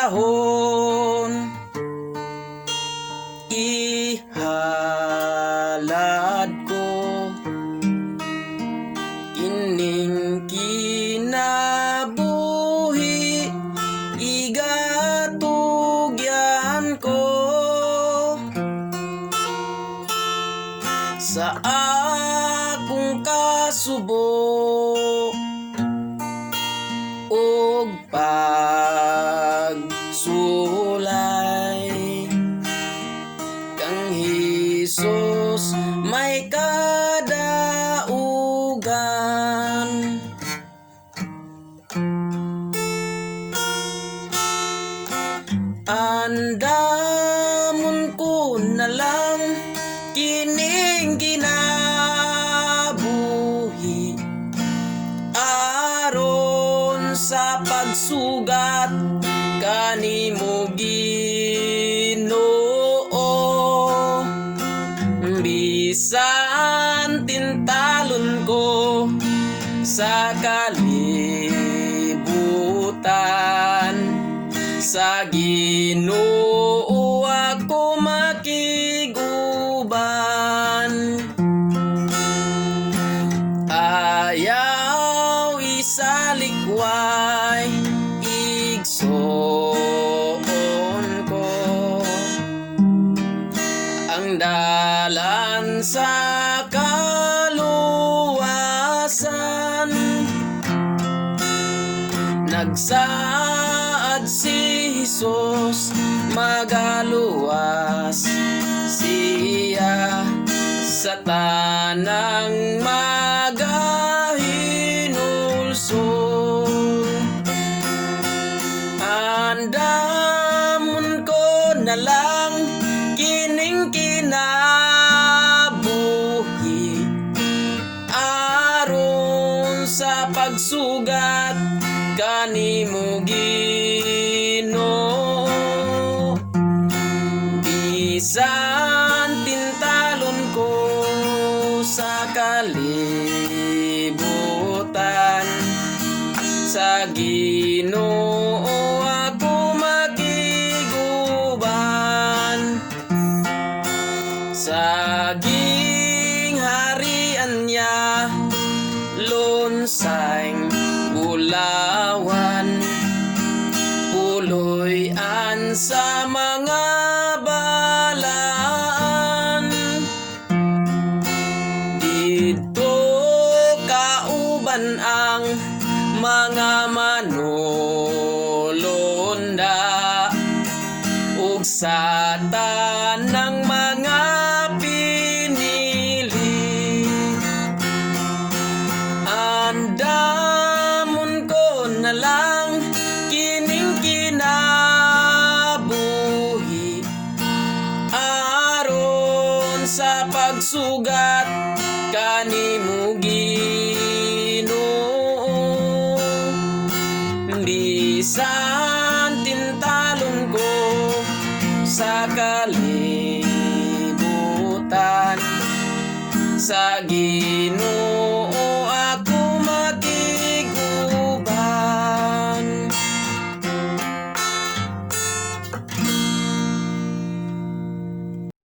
panahon, ihalad ko kining kinabuhi, igatugyan ko sa akong kasubok ug pagsulay kang Hesus may kadaugan. Andamon ko na lang kining kinabuhi aron sa pagsugat kanimo Ginoo. Bisan tintalon ko sa kalibutan, sa Ginoo ako makiguban. Ayaw isalikway igsoon ko ang dalan sa kaluwasan. Nagsaad si Hesus magaluwas siya sa tanang magahinulsol. Andamon ko na lang kining kinabuhi aron sa pagsugat kanimo Ginoo. Bisan tintalon ko sa kalibutan, sa Ginoo ako makiguban. Saging harian niya lonsang bulawan, puloy-an sa mga balaan. Dito kauban ang mga manulunda ug sa tanang mga pinili. Andamon ko na lang kining kinabuhi aron sa pagsugat kanimo Ginoo. Bisan tintalon ko sa kalibutan, sa Ginoo